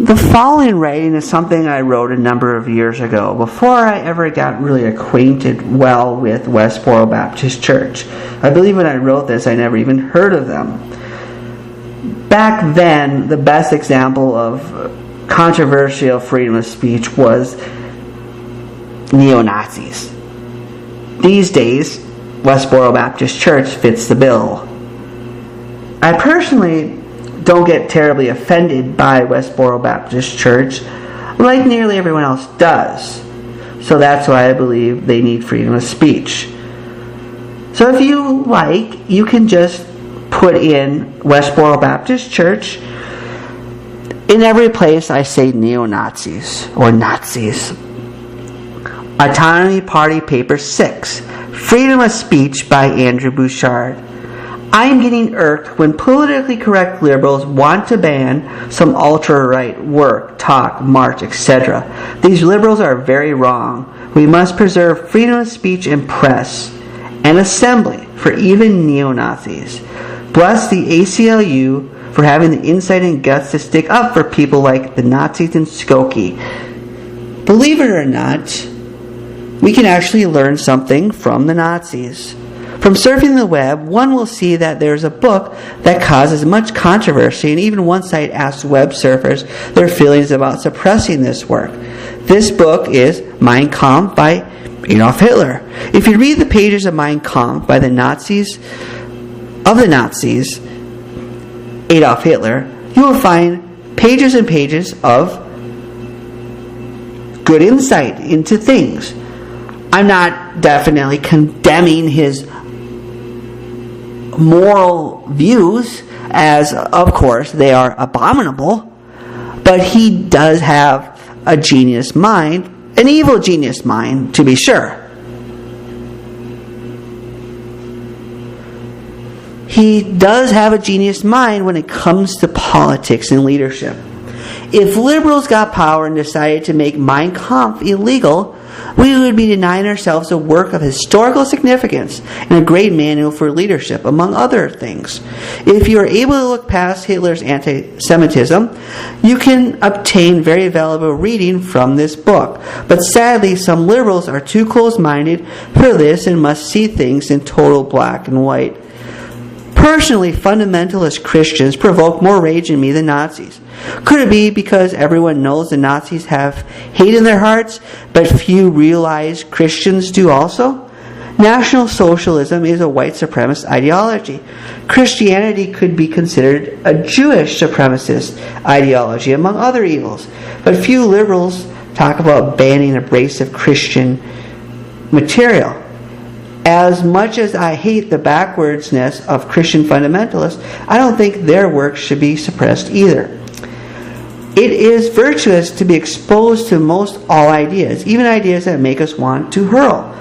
The following writing is something I wrote a number of years ago, before I ever got really acquainted well with Westboro Baptist Church. I believe when I wrote this, I never even heard of them. Back then, the best example of controversial freedom of speech was neo-Nazis. These days, Westboro Baptist Church fits the bill. I personally don't get terribly offended by Westboro Baptist Church like nearly everyone else does. So that's why I believe they need freedom of speech. So if you like, you can just put in Westboro Baptist Church. In every place I say neo-Nazis or Nazis. Autonomy Party Paper 6, Freedom of Speech by Andrew Bushard. I am getting irked when politically correct liberals want to ban some ultra-right work, talk, march, etc. These liberals are very wrong. We must preserve freedom of speech and press and assembly for even neo-Nazis. Bless the ACLU for having the insight and guts to stick up for people like the Nazis in Skokie. Believe it or not, we can actually learn something from the Nazis. From surfing the web, one will see that there's a book that causes much controversy, and even one site asks web surfers their feelings about suppressing this work. This book is Mein Kampf by Adolf Hitler. If you read the pages of Mein Kampf by the Nazis, Adolf Hitler, you will find pages and pages of good insight into things. I'm not definitely condemning his moral views, as of course they are abominable, but he does have a genius mind, an evil genius mind to be sure. He does have a genius mind when it comes to politics and leadership. If liberals got power and decided to make Mein Kampf illegal, we would be denying ourselves a work of historical significance and a great manual for leadership, among other things. If you are able to look past Hitler's anti-Semitism, you can obtain very valuable reading from this book. But sadly, some liberals are too close-minded for this and must see things in total black and white. Personally, fundamentalist Christians provoke more rage in me than Nazis. Could it be because everyone knows the Nazis have hate in their hearts, but few realize Christians do also? National Socialism is a white supremacist ideology. Christianity could be considered a Jewish supremacist ideology, among other evils. But few liberals talk about banning abrasive Christian material. As much as I hate the backwardsness of Christian fundamentalists, I don't think their work should be suppressed either. It is virtuous to be exposed to most all ideas, even ideas that make us want to hurl.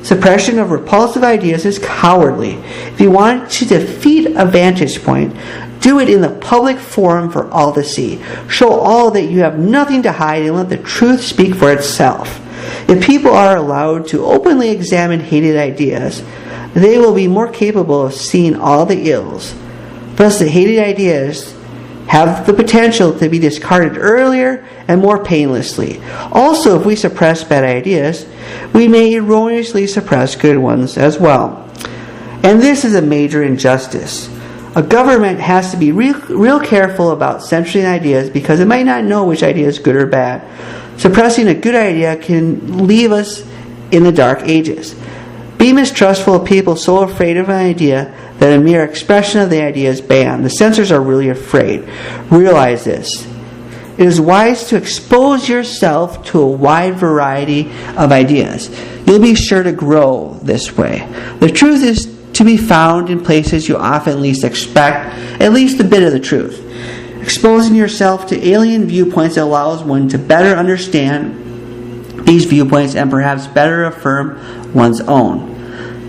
Suppression of repulsive ideas is cowardly. If you want to defeat a vantage point, do it in the public forum for all to see. Show all that you have nothing to hide and let the truth speak for itself. If people are allowed to openly examine hated ideas, they will be more capable of seeing all the ills. Thus, the hated ideas have the potential to be discarded earlier and more painlessly. Also, if we suppress bad ideas, we may erroneously suppress good ones as well. And this is a major injustice. A government has to be real careful about censoring ideas because it might not know which idea is good or bad. Suppressing a good idea can leave us in the dark ages. Be mistrustful of people so afraid of an idea that a mere expression of the idea is banned. The censors are really afraid. Realize this. It is wise to expose yourself to a wide variety of ideas. You'll be sure to grow this way. The truth is to be found in places you often least expect, at least a bit of the truth. Exposing yourself to alien viewpoints allows one to better understand these viewpoints and perhaps better affirm one's own.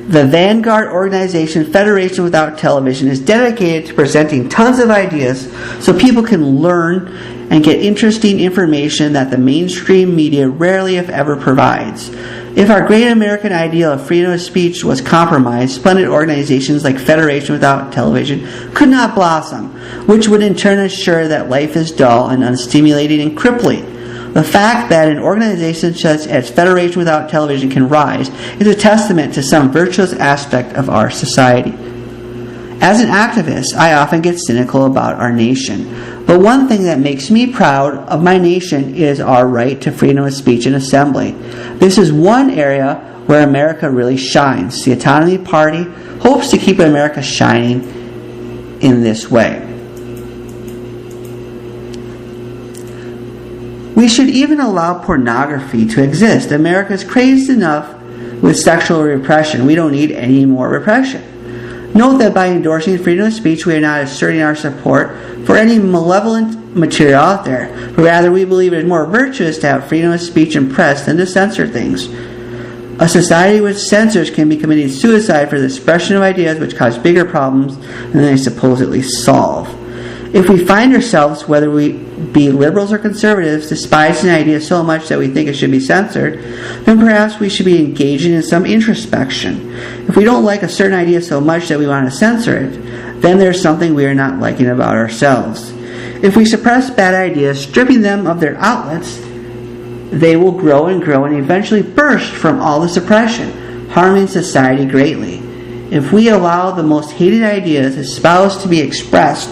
The Vanguard organization Federation Without Television is dedicated to presenting tons of ideas so people can learn and get interesting information that the mainstream media rarely if ever provides. If our great American ideal of freedom of speech was compromised, splendid organizations like Federation Without Television could not blossom, which would in turn assure that life is dull and unstimulating and crippling. The fact that an organization such as Federation Without Television can rise is a testament to some virtuous aspect of our society. As an activist, I often get cynical about our nation. But one thing that makes me proud of my nation is our right to freedom of speech and assembly. This is one area where America really shines. The Autonomy Party hopes to keep America shining in this way. We should even allow pornography to exist. America is crazed enough with sexual repression. We don't need any more repression. Note that by endorsing freedom of speech, we are not asserting our support for any malevolent material out there, but rather we believe it is more virtuous to have freedom of speech and press than to censor things. A society with censors can be committing suicide for the expression of ideas which cause bigger problems than they supposedly solve. If we find ourselves, whether we be liberals or conservatives, despising an idea so much that we think it should be censored, then perhaps we should be engaging in some introspection. If we don't like a certain idea so much that we want to censor it, then there's something we are not liking about ourselves. If we suppress bad ideas, stripping them of their outlets, they will grow and eventually burst from all the suppression, harming society greatly. If we allow the most hated ideas espoused to be expressed,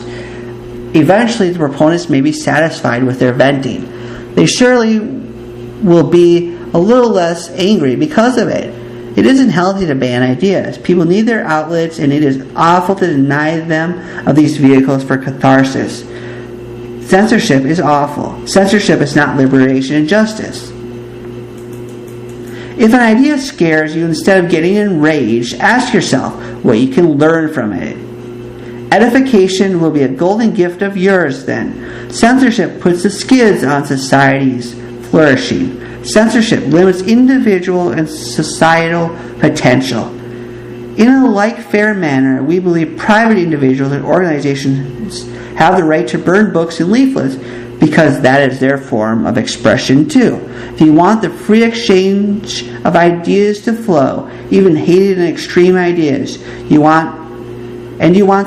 eventually the proponents may be satisfied with their venting. They surely will be a little less angry because of it. It isn't healthy to ban ideas. People need their outlets, and it is awful to deny them of these vehicles for catharsis. Censorship is awful. Censorship is not liberation and justice. If an idea scares you, instead of getting enraged, ask yourself what you can learn from it. Edification will be a golden gift of yours then. Censorship puts the skids on society's flourishing. Censorship limits individual and societal potential. In a like fair manner, we believe private individuals and organizations have the right to burn books and leaflets because that is their form of expression too. If you want the free exchange of ideas to flow, even hated and extreme ideas, you want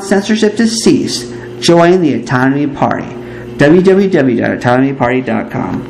censorship to cease, join the Autonomy Party. www.autonomyparty.com